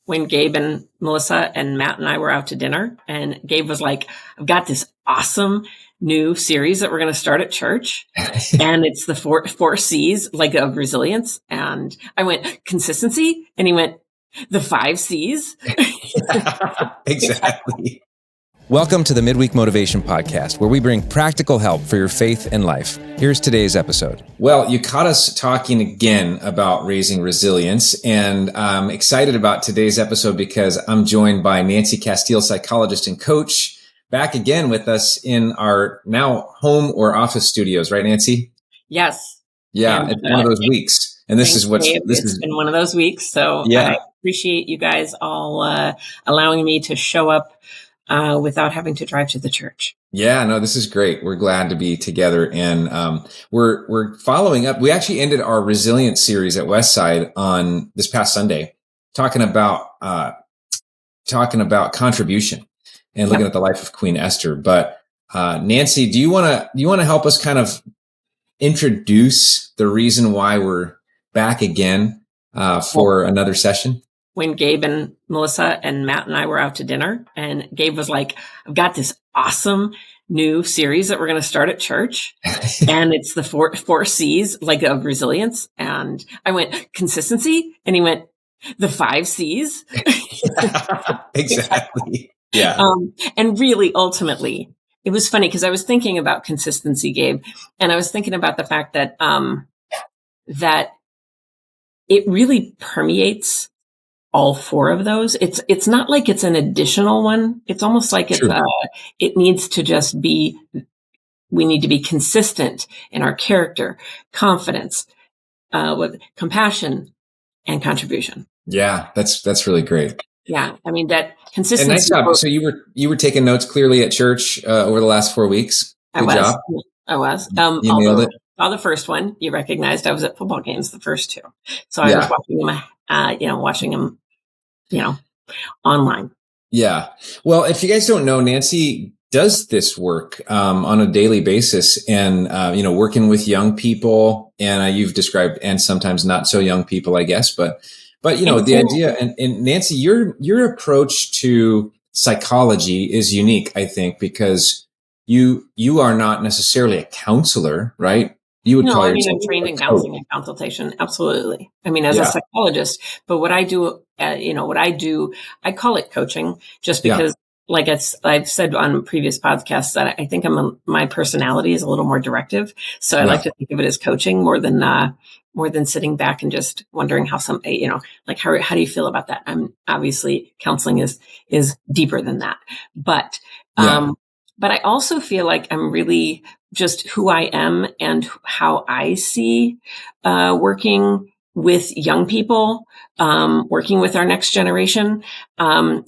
when Gabe and Melissa and Matt and I were out to dinner, and Gabe was like, I've got this awesome new series that we're going to start at church. And it's the four C's, like, of resilience. And I went, consistency. And he went, the 5 C's. Exactly. Welcome to the Midweek Motivation Podcast, where we bring practical help for your faith and life. Here's today's episode. Well, you caught us talking again about raising resilience, and I'm excited about today's episode because I'm joined by Nancy Casteel, psychologist and coach, back again with us in our now home or office studios, right, Nancy? Yes. Yeah, and, it's one of those weeks. And this is it's been one of those weeks. So yeah. I appreciate you guys all allowing me to show up without having to drive to the church. Yeah, no, this is great. We're glad to be together, and we're following up. We actually ended our resilience series at Westside on this past Sunday, talking about contribution and looking at the life of Queen Esther. But Nancy, do you want to help us kind of introduce the reason why we're back again for another session? When Gabe and Melissa and Matt and I were out to dinner, and Gabe was like, I've got this awesome new series that we're going to start at church. And it's the four C's, like, of resilience. And I went, consistency. And he went, the 5 C's. Exactly. Yeah. And really, ultimately, it was funny because I was thinking about consistency, Gabe, and I was thinking about the fact that, that it really permeates all 4 of those. It's not like it's an additional one. It's almost like it needs to just be, we need to be consistent in our character, confidence, with compassion and contribution. Yeah, that's really great. Yeah. I mean, that consistency. And nice job. So you were taking notes clearly at church over the last 4 weeks. Good job. I was. You nailed it. The first one you recognized. I was at football games the first 2. So I was watching them, online. Yeah. Well, if you guys don't know, Nancy does this work on a daily basis, and working with young people, and you've described, and sometimes not so young people, I guess, but the idea, and Nancy, your approach to psychology is unique, I think, because you are not necessarily a counselor, right? You would call yourself I'm trained in counseling and consultation. Absolutely. I mean, as a psychologist, but what I do, I call it coaching, just because, like I've said on previous podcasts, that I think my personality is a little more directive. So I like to think of it as coaching more than sitting back and just wondering how how do you feel about that? Obviously counseling is deeper than that, but I also feel like I'm really just who I am and how I see working with young people, working with our next generation. I'm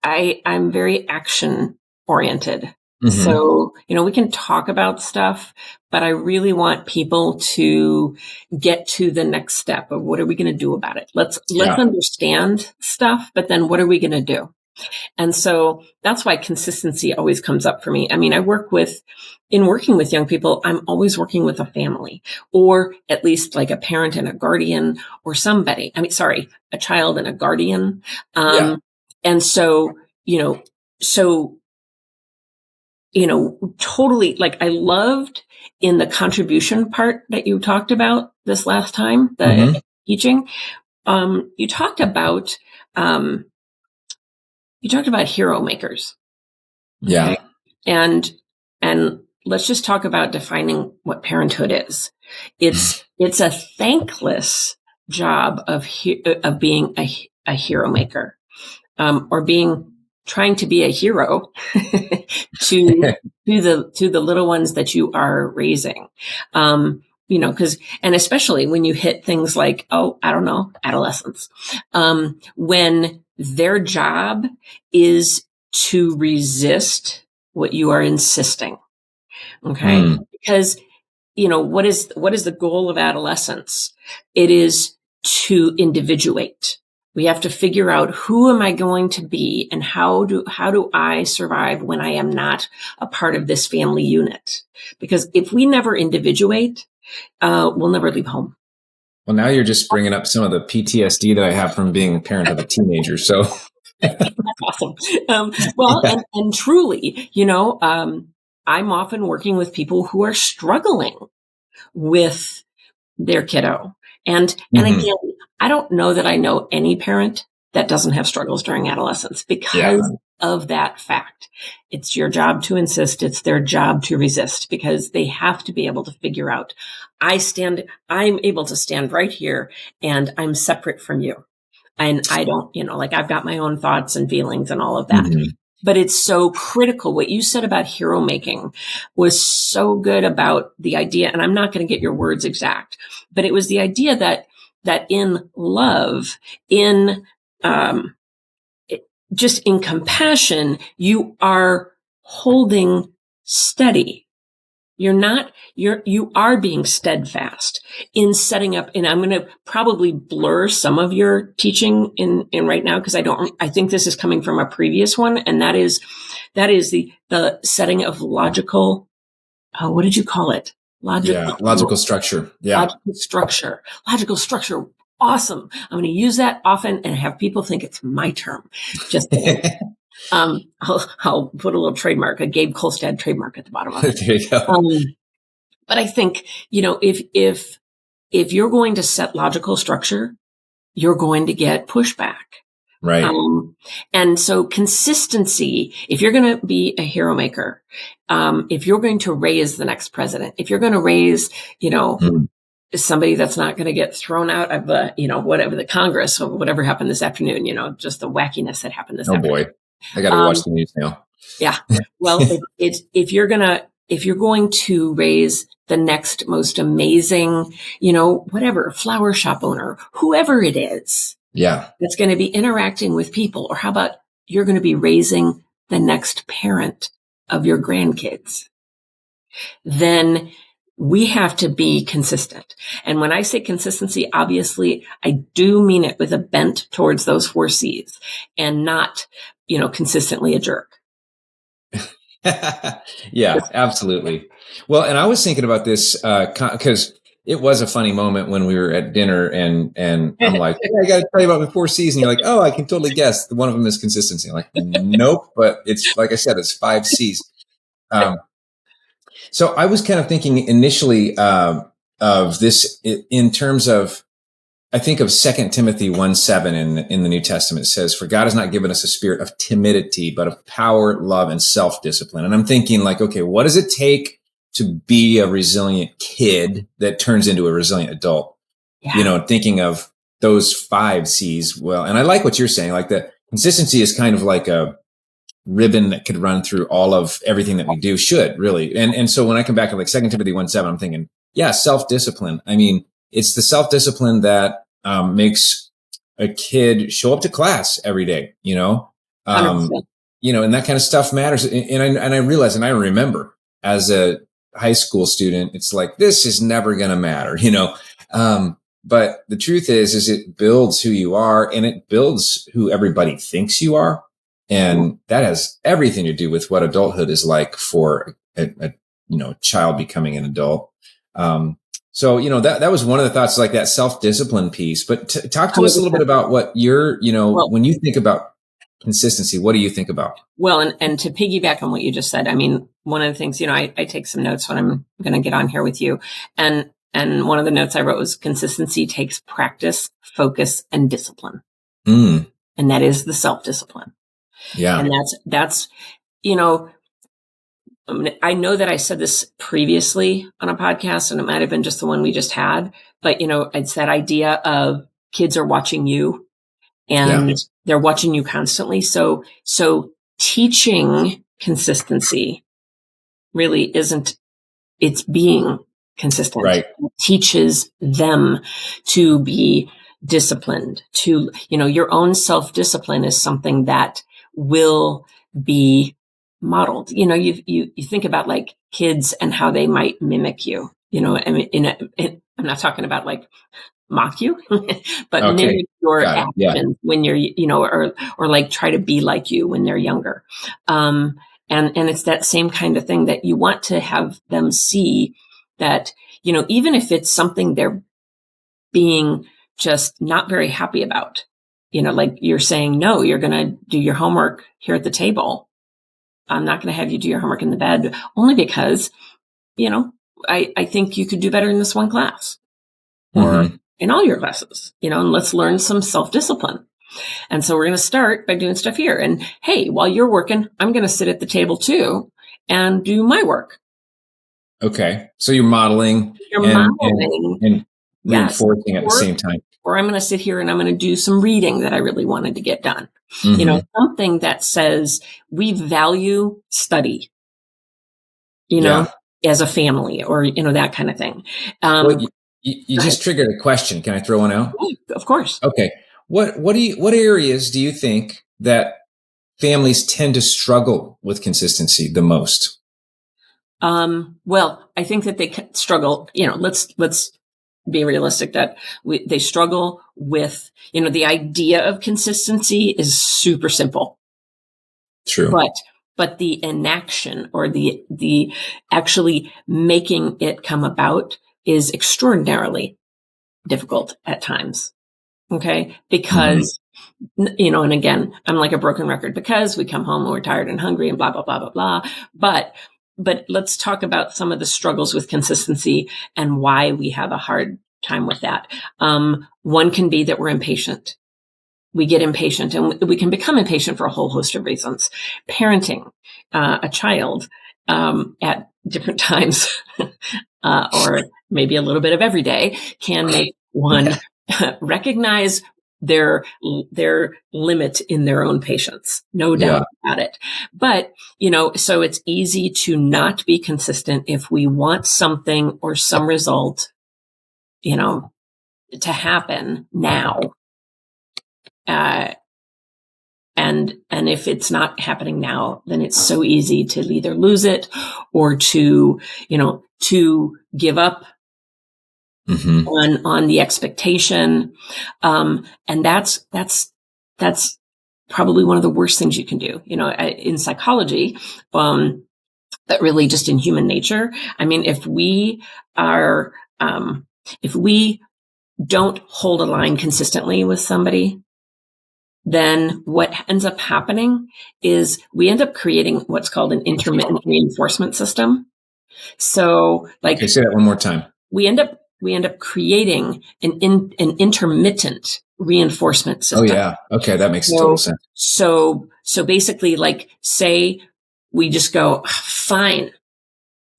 very action oriented. Mm-hmm. So, we can talk about stuff, but I really want people to get to the next step of what are we going to do about it? Let's understand stuff, but then what are we going to do? And so that's why consistency always comes up for me. I mean, in working with young people, I'm always working with a family, or at least like a parent and a guardian, or somebody. A child and a guardian. And so, totally, like, I loved in the contribution part that you talked about this last time, the teaching, you talked about hero makers. Yeah. Okay? And let's just talk about defining what parenthood is. It's a thankless job of being a hero maker, or trying to be a hero to the little ones that you are raising. And especially when you hit things like, adolescence, when their job is to resist what you are insisting. Okay. Because, what is the goal of adolescence? It is to individuate. We have to figure out, who am I going to be, and how do I survive when I am not a part of this family unit? Because if we never individuate, we'll never leave home. Well, now you're just bringing up some of the PTSD that I have from being a parent of a teenager. So that's awesome. Well, yeah. and truly, I'm often working with people who are struggling with their kiddo. And Mm-hmm. again, I don't know that I know any parent that doesn't have struggles during adolescence Yeah. because of that fact. It's your job to insist. It's their job to resist because they have to be able to figure out, I'm able to stand right here and I'm separate from you. And I don't, like I've got my own thoughts and feelings and all of that. Mm-hmm. But it's so critical. What you said about hero making was so good about the idea. And I'm not going to get your words exact, but it was the idea that in love, in, just in compassion, you are holding steady. You are being steadfast in setting up, and I'm going to probably blur some of your teaching in right now because I think this is coming from a previous one. And that is the setting of logical, what did you call it? Logical structure. Yeah. Logical structure. Awesome. I'm going to use that often and have people think it's my term. Just kidding. I'll put a little trademark, a Gabe Kolstad trademark at the bottom of it. There you go. But I think, if you're going to set logical structure, you're going to get pushback. Right. And so consistency, if you're going to be a hero maker, if you're going to raise the next president, if you're going to raise, somebody that's not going to get thrown out of the, whatever the Congress or whatever happened this afternoon, just the wackiness that happened this afternoon. Oh boy. I got to watch the news now. Yeah. Well, if you're going to raise the next most amazing, whatever, flower shop owner, whoever it is, yeah, that's going to be interacting with people, or how about you're going to be raising the next parent of your grandkids, then we have to be consistent. And when I say consistency, obviously I do mean it with a bent towards those 4 C's and not, consistently a jerk. Yeah, absolutely. Well, and I was thinking about this because it was a funny moment when we were at dinner, and I'm like, hey, I got to tell you about my 4 C's, and you're like, oh, I can totally guess. One of them is consistency. I'm like, nope, but it's like I said, it's 5 C's. So I was kind of thinking initially of this in terms of, I think of 2 Timothy 1:7 in the New Testament. It says, for God has not given us a spirit of timidity, but of power, love, and self-discipline. And I'm thinking like, okay, what does it take to be a resilient kid that turns into a resilient adult? Yeah. Thinking of those 5 C's. Well, and I like what you're saying, like the consistency is kind of like a ribbon that could run through all of everything that we do should really. And so when I come back to like 2 Timothy 1:7, I'm thinking, yeah, self-discipline. I mean, it's the self-discipline that makes a kid show up to class every day, and that kind of stuff matters. And I realize, and I remember as a high school student, it's like, this is never going to matter, but the truth is it builds who you are, and it builds who everybody thinks you are. And that has everything to do with what adulthood is like for a child becoming an adult. So, that was one of the thoughts, like that self-discipline piece. But talk to us a little bit about what you're, when you think about consistency, what do you think about? Well, and to piggyback on what you just said, I mean, one of the things, I take some notes when I'm going to get on here with you. And one of the notes I wrote was consistency takes practice, focus, and discipline. And that is the self-discipline. Yeah. And that's, I know that I said this previously on a podcast, and it might have been just the one we just had, but it's that idea of kids are watching you and they're watching you constantly. So teaching consistency really it's being consistent. Right. It teaches them to be disciplined, to, your own self-discipline is something that will be modeled. You think about like kids and how they might mimic you, I mean, I'm not talking about like mock you, but mimic your actions when you're, or like try to be like you when they're younger. And it's that same kind of thing that you want to have them see that, even if it's something they're being just not very happy about. Like you're saying, no, you're going to do your homework here at the table. I'm not going to have you do your homework in the bed, only because, I think you could do better in this one class or in all your classes, and let's learn some self-discipline. And so we're going to start by doing stuff here. And hey, while you're working, I'm going to sit at the table too and do my work. Okay. So you're modeling and reinforcing at the same time. Or I'm going to sit here and I'm going to do some reading that I really wanted to get done. Something that says we value study, as a family or, that kind of thing. You just triggered a question. Can I throw one out? Of course. Okay. What areas do you think that families tend to struggle with consistency the most? Well, I think that they struggle, let's be realistic that they struggle with, the idea of consistency is super simple. True. But the inaction or the actually making it come about is extraordinarily difficult at times. Okay. Because, and again, I'm like a broken record because we come home and we're tired and hungry and blah, blah, blah, blah, blah. But let's talk about some of the struggles with consistency and why we have a hard time with that. One can be that we're impatient. We get impatient and we can become impatient for a whole host of reasons. Parenting a child at different times or maybe a little bit of every day can make one recognize their limit in their own patience. No doubt about it. But, so it's easy to not be consistent if we want something or some result, to happen now. And if it's not happening now, then it's so easy to either lose it or to give up on the expectation. And that's probably one of the worst things you can do, in psychology, but really just in human nature. I mean, if we don't hold a line consistently with somebody, then what ends up happening is we end up creating what's called an intermittent reinforcement system. So okay, say that one more time. We end up creating an intermittent reinforcement system. Oh yeah. Okay. That makes total sense. So basically say we just go, fine,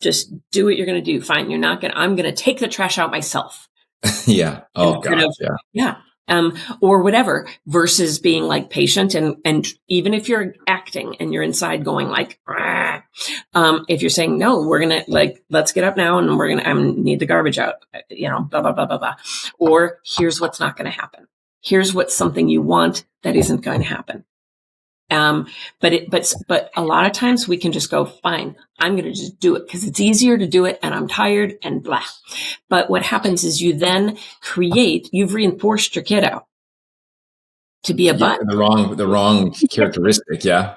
just do what you're going to do. Fine. I'm going to take the trash out myself. Yeah. Oh God. Yeah. Or whatever, versus being like patient and even if you're acting and you're inside going like, if you're saying, no, we're going to let's get up now and I need the garbage out, blah, blah, blah, blah, blah. Or here's what's not going to happen. Here's what's something you want that isn't going to happen. But a lot of times we can just go, fine, I'm going to just do it because it's easier to do it and I'm tired and blah. But what happens is you've reinforced your kiddo to be a butt. The wrong characteristic. Yeah.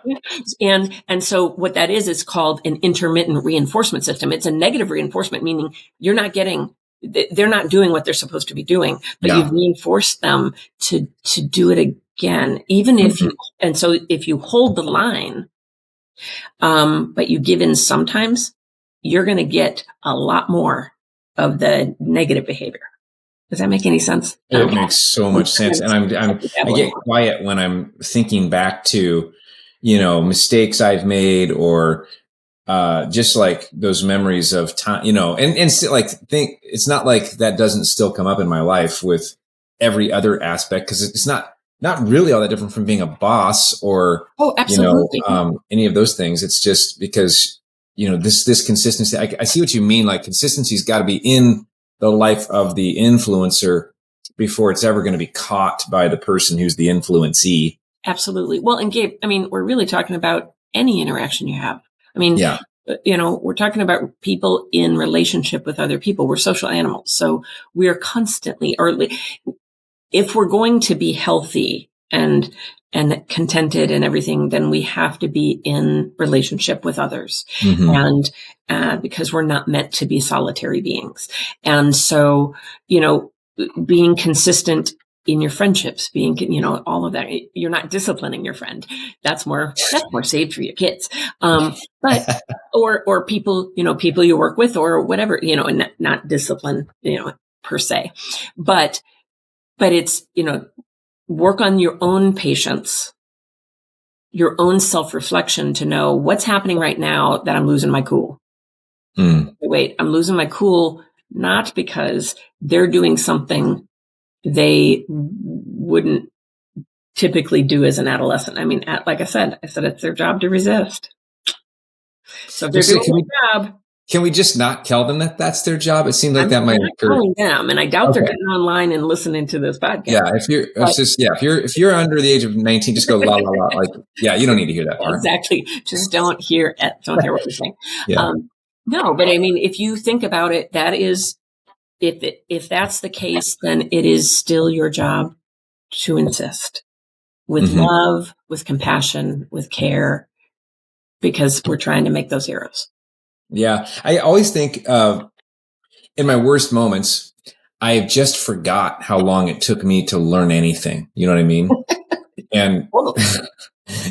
And so what that is, it's called an intermittent reinforcement system. It's a negative reinforcement, meaning they're not doing what they're supposed to be doing, but you've reinforced them to do it again, even if if you hold the line, but you give in sometimes, you're going to get a lot more of the negative behavior. Does that make any sense? It makes so much sense. And I get quiet when I'm thinking back to, mistakes I've made or, just like those memories of time, and still it's not like that doesn't still come up in my life with every other aspect. Cause it's not really all that different from being a boss or, any of those things. It's just because, this consistency, I see what you mean. Like consistency's got to be in the life of the influencer before it's ever going to be caught by the person who's the influencee. Absolutely. Well, and Gabe, I mean, we're really talking about any interaction you have. I mean, we're talking about people in relationship with other people. We're social animals. So we are constantly, or if we're going to be healthy and contented and everything, then we have to be in relationship with others. And because we're not meant to be solitary beings. And so, being consistent in your friendships, being, all of that. You're not disciplining your friend. That's more saved for your kids. But, or people, people you work with or whatever, and not discipline, per se, but it's, work on your own patience, your own self-reflection to know what's happening right now that I'm losing my cool. Wait, I'm losing my cool, not because they're doing something they wouldn't typically do as an adolescent. I mean, like I said, it's their job to resist. So if they're doing their job. Can we just not tell them that that's their job? It seems like that might occur. Telling them, and I doubt they're getting online and listening to this podcast. Yeah, if you're under the age of 19, just go la la la. Like, yeah, you don't need to hear that part. Exactly. Just don't hear what we're saying. Yeah. No, but I mean, if you think about it, that is, if that's the case, then it is still your job to insist with love, with compassion, with care, because we're trying to make those heroes. Yeah. I always think in my worst moments, I just forgot how long it took me to learn anything. You know what I mean? And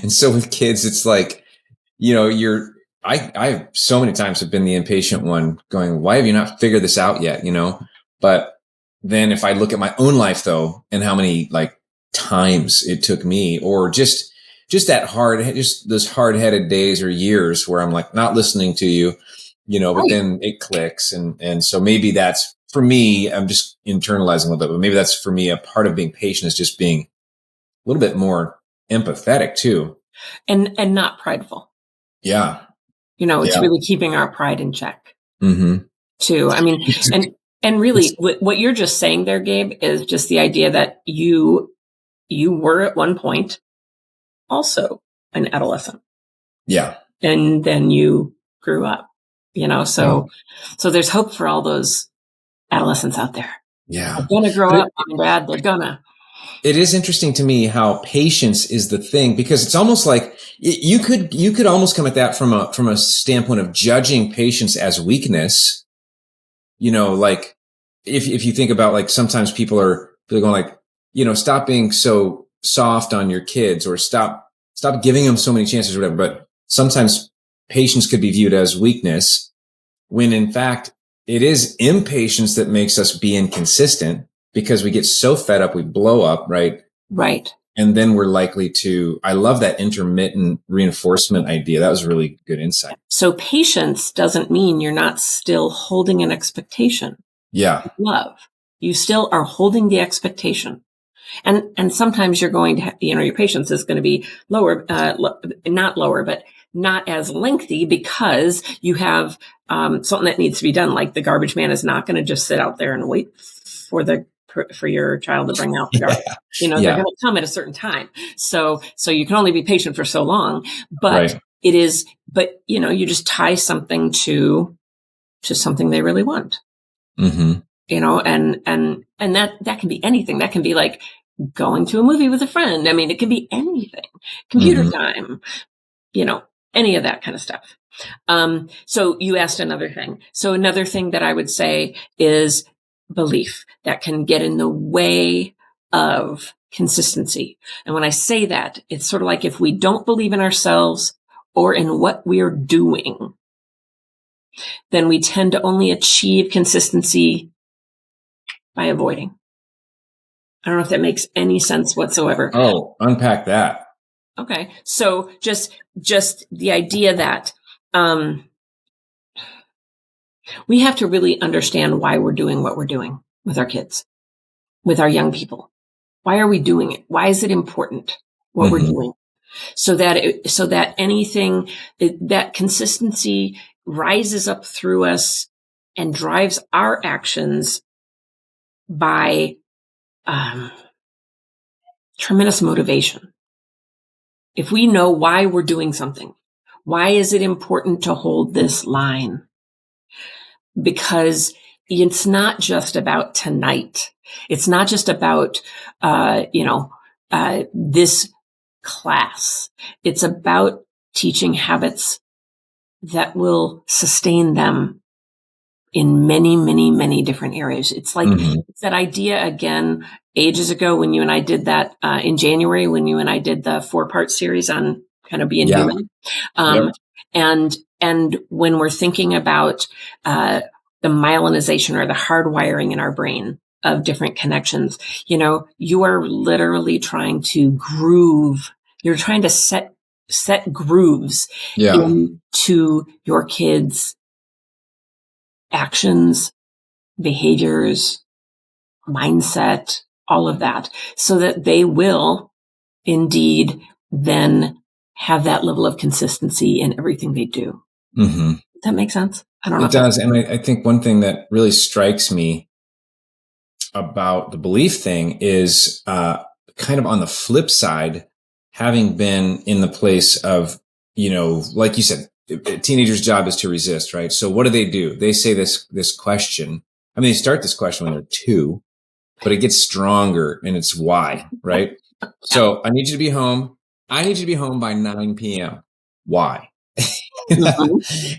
and so with kids, it's like, I so many times have been the impatient one going, why have you not figured this out yet? But then if I look at my own life though, and how many like times it took me, or just those hard-headed days or years where I'm like not listening to you, but then it clicks. And so maybe that's for me, I'm just internalizing a little bit, but maybe that's for me, a part of being patient is just being a little bit more empathetic too. And not prideful. Yeah. It's really keeping our pride in check too. I mean, and really what you're just saying there, Gabe, is just the idea that you were at one point also an adolescent. Yeah. And then you grew up, so there's hope for all those adolescents out there. Yeah. They're going to grow up, Mom and Dad. They're gonna. It is interesting to me how patience is the thing, because it's almost like you could almost come at that from a standpoint of judging patience as weakness. Like if you think about, like, sometimes they're going like, stop being so soft on your kids, or stop giving them so many chances or whatever. But sometimes patience could be viewed as weakness, when in fact it is impatience that makes us be inconsistent, because we get so fed up, we blow up, right? Right. And then we're likely to, I love that intermittent reinforcement idea. That was a really good insight. So patience doesn't mean you're not still holding an expectation. Yeah. Love. You still are holding the expectation. And sometimes you're going to, your patience is going to be lower, not lower, but not as lengthy, because you have something that needs to be done. Like the garbage man is not going to just sit out there and wait for your child to bring out the garbage. They're going to come at a certain time. So you can only be patient for so long, but it is, you just tie something to something they really want. And that can be anything. That can be like going to a movie with a friend. I mean, it can be anything, computer time, any of that kind of stuff. So you asked another thing. So another thing that I would say is belief that can get in the way of consistency. And when I say that, it's sort of like if we don't believe in ourselves or in what we're doing, then we tend to only achieve consistency by avoiding. I don't know if that makes any sense whatsoever. Oh, unpack that. Okay. So just the idea that we have to really understand why we're doing what we're doing with our kids, with our young people. Why are we doing it? Why is it important what we're doing? So that anything, that consistency rises up through us and drives our actions by tremendous motivation. If we know why we're doing something, why is it important to hold this line? Because it's not just about tonight. It's not just about, this class. It's about teaching habits that will sustain them in many, many, many different areas. It's like, it's that idea again, ages ago when you and I did that, in January, when you and I did the 4-part series on kind of being human. And when we're thinking about, the myelinization or the hardwiring in our brain of different connections, you are literally trying to groove. You're trying to set grooves into your kids' actions, behaviors, mindset, all of that, so that they will indeed then have that level of consistency in everything they do. Does that make sense? I don't know. It does. And I think one thing that really strikes me about the belief thing is kind of on the flip side, having been in the place of, like you said, a teenager's job is to resist, right? So what do? They say this question. I mean, they start this question when they're 2, but it gets stronger and it's why, right? So I need you to be home. I need you to be home by 9 p.m. Why?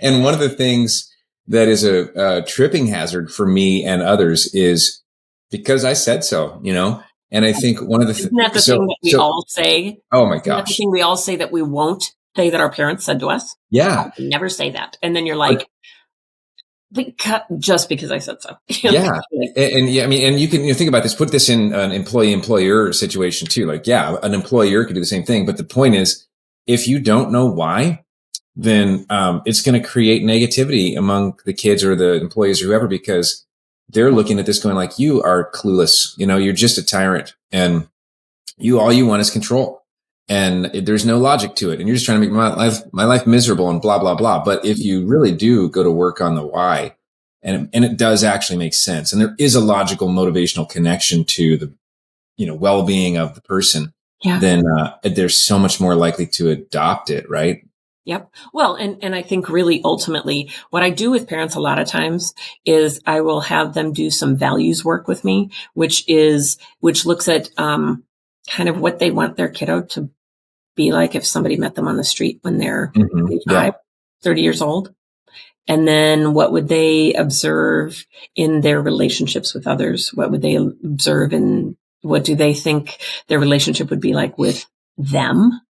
And one of the things that is a tripping hazard for me and others is because I said so, and I think one of the Isn't that the thing that we all say? Oh my gosh. Isn't that the thing we all say that we won't say that our parents said to us? Yeah. Never say that. And then you're like, just because I said so. Yeah. And yeah, I mean, and you can think about this, put this in an employee-employer situation too. Like, yeah, an employer could do the same thing. But the point is, if you don't know why, then it's going to create negativity among the kids or the employees or whoever, because they're looking at this going like, you are clueless. You're just a tyrant, and all you want is control, and there's no logic to it. And you're just trying to make my life miserable and blah, blah, blah. But if you really do go to work on the why, and it does actually make sense, and there is a logical motivational connection to the, well-being of the person, then they're so much more likely to adopt it. Right. Yep. Well, and I think really ultimately what I do with parents a lot of times is I will have them do some values work with me, which looks at kind of what they want their kiddo to be like if somebody met them on the street when they're 30 years old. And then what would they observe in their relationships with others? What would they observe, and what do they think their relationship would be like with them?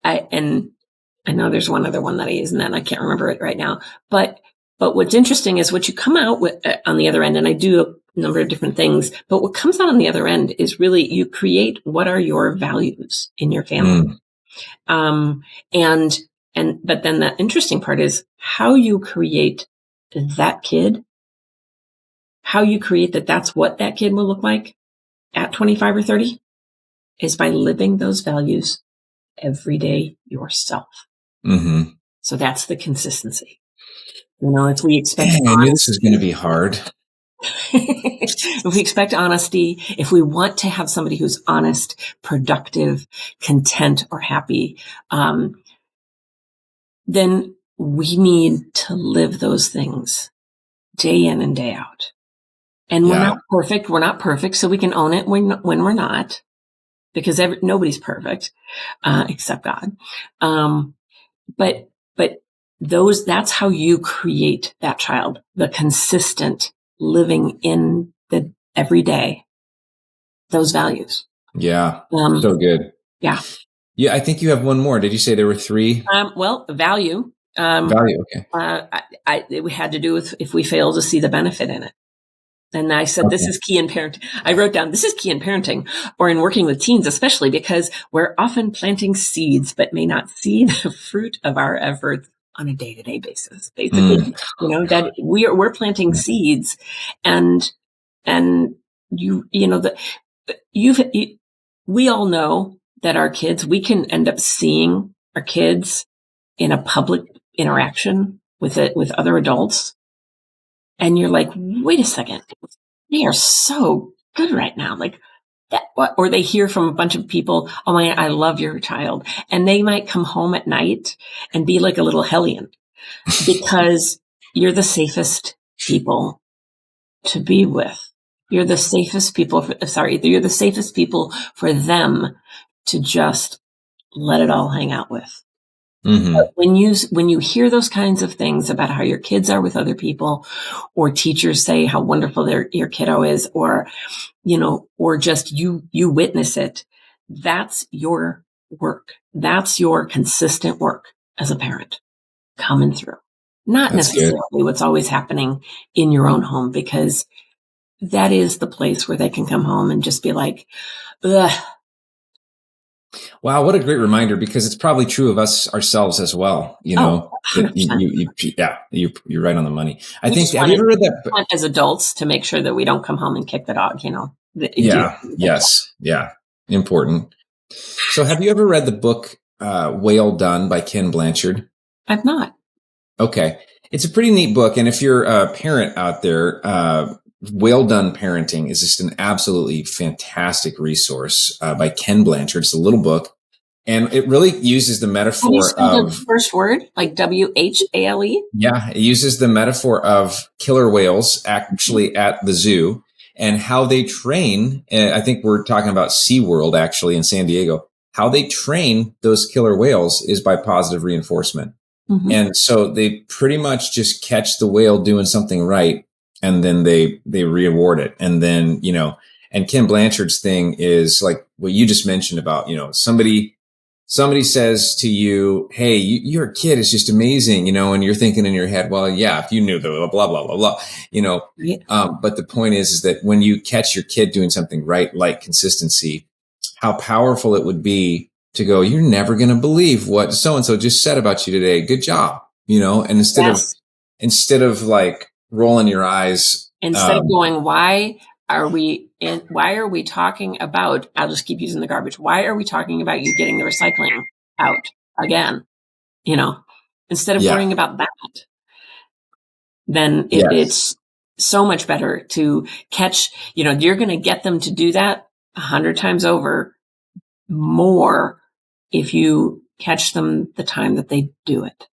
I know there's one other one that I use, and then I can't remember it right now. But what's interesting is what you come out with on the other end, and I do a number of different things, but what comes out on the other end is really you create what are your values in your family. But then the interesting part is how you create that kid, how you create that's what that kid will look like at 25 or 30 is by living those values every day yourself. So that's the consistency. If we expect I knew this was going to be hard. If we expect honesty, if we want to have somebody who's honest, productive, content, or happy, then we need to live those things day in and day out. And we're not perfect. We're not perfect, so we can own it when we're not, because nobody's perfect except God. But that's how you create that child, the consistent living in the everyday, those values. Yeah. So good. Yeah. Yeah. I think you have one more. Did you say there were 3? Well, value. Value. Okay. We had to do with if we fail to see the benefit in it. And I said, This is key in parenting. I wrote down, this is key in parenting or in working with teens, especially because we're often planting seeds, but may not see the fruit of our efforts on a day-to-day basis. Basically, that we're planting seeds, and we all know that our kids, we can end up seeing our kids in a public interaction with other adults. And you're like, wait a second, they are so good right now. Like that, or they hear from a bunch of people, oh my, I love your child. And they might come home at night and be like a little hellion because you're the safest people to be with. You're the safest people. You're the safest people for them to just let it all hang out with. Mm-hmm. When you hear those kinds of things about how your kids are with other people, or teachers say how wonderful your kiddo is, or or just you witness it, that's your work. That's your consistent work as a parent coming through. Not That's good. necessarily what's always happening in your own home, because that is the place where they can come home and just be like, ugh. Wow, what a great reminder, because it's probably true of us ourselves as well. Oh, 100%. You're right on the money. I We think, just have you ever read that? want as adults to make sure that we don't come home and kick the dog, Yeah. Yes. Yeah. Important. So have you ever read the book, Whale Done by Ken Blanchard? I've not. Okay. It's a pretty neat book. And if you're a parent out there, Whale Done Parenting is just an absolutely fantastic resource by Ken Blanchard. It's a little book, and it really uses the How do you metaphor spell the of, first word? Like WHALE? yeah, it uses the metaphor of killer whales actually at the zoo and how they train. I think we're talking about SeaWorld actually in San Diego. How they train those killer whales is by positive reinforcement. Mm-hmm. And so they pretty much just catch the whale doing something right, and then they reward it. And then, and Ken Blanchard's thing is like what you just mentioned about, somebody says to you, hey, your kid is just amazing, and you're thinking in your head, well, yeah, if you knew the blah, blah, blah, blah, Yeah. But the point is that when you catch your kid doing something right, like consistency, how powerful it would be to go, you're never going to believe what so-and-so just said about you today. Good job. And instead of like rolling your eyes, Instead of going, why are we talking about, I'll just keep using the garbage. Why are we talking about you getting the recycling out again? Instead of worrying about that, then it's so much better to catch, you're going to get them to do that 100 times over more if you catch them the time that they do it.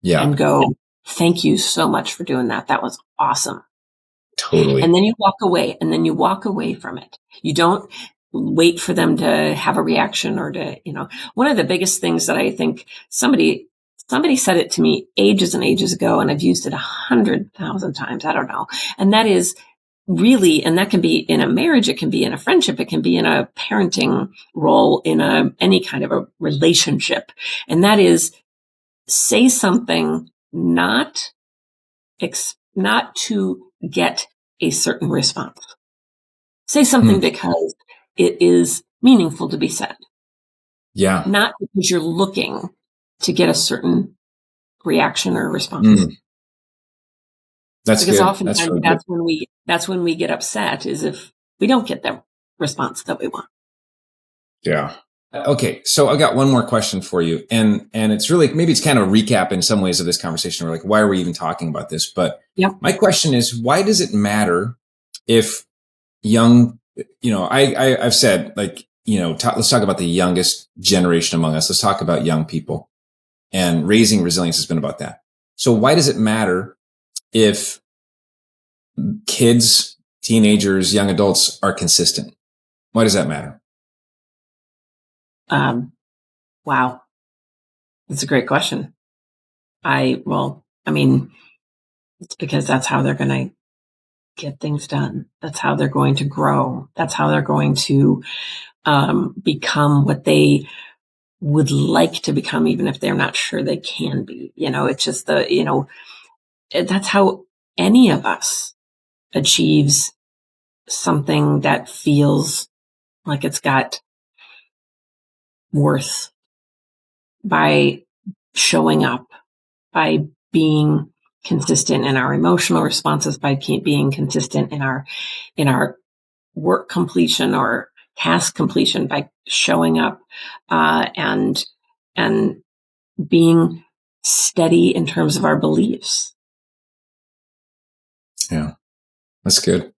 Yeah. And go, thank you so much for doing that. That was awesome. Totally. And then you walk away from it. You don't wait for them to have a reaction or to, one of the biggest things that I think somebody said it to me ages and ages ago, and I've used it 100,000 times. I don't know. And that is really, and that can be in a marriage, it can be in a friendship, it can be in a parenting role, in any kind of a relationship. And that is, say something not to get a certain response. Say something because it is meaningful to be said. Yeah. Not because you're looking to get a certain reaction or response. That's because good. oftentimes that's when we get upset, is if we don't get the response that we want. Yeah. Okay. So I got one more question for you. And it's really, maybe it's kind of a recap in some ways of this conversation. We're like, why are we even talking about this? But my question is, why does it matter if young, I've said, like, let's talk about the youngest generation among us. Let's talk about young people, and raising resilience has been about that. So why does it matter if kids, teenagers, young adults are consistent? Why does that matter? Wow. That's a great question. It's because that's how they're going to get things done. That's how they're going to grow. That's how they're going to become what they would like to become, even if they're not sure they can be. It's just that's how any of us achieves something that feels like it's got worth, by showing up, by being consistent in our emotional responses, by being consistent in our work completion or task completion, by showing up and being steady in terms of our beliefs. Yeah, that's good.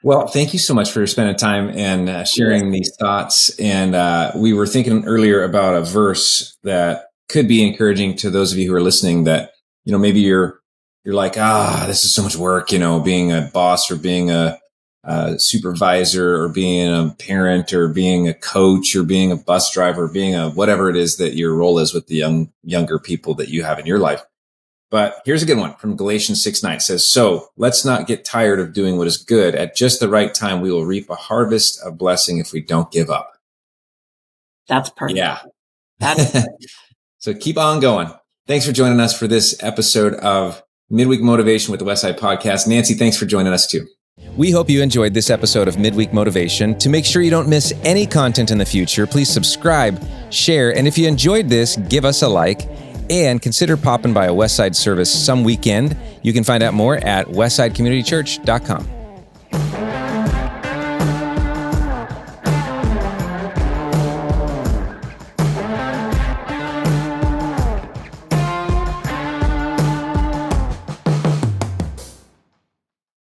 Well, thank you so much for spending time and sharing these thoughts. And we were thinking earlier about a verse that could be encouraging to those of you who are listening, that, maybe you're like, this is so much work, being a boss or being a supervisor or being a parent or being a coach or being a bus driver, being a whatever it is that your role is with the younger people that you have in your life. But here's a good one from Galatians 6:9. It says, so let's not get tired of doing what is good. At just the right time, we will reap a harvest of blessing if we don't give up. That's perfect. Yeah. That is So keep on going. Thanks for joining us for this episode of Midweek Motivation with the Westside Podcast. Nancy, thanks for joining us too. We hope you enjoyed this episode of Midweek Motivation. To make sure you don't miss any content in the future, please subscribe, share, and if you enjoyed this, give us a like, and consider popping by a Westside service some weekend. You can find out more at westsidecommunitychurch.com.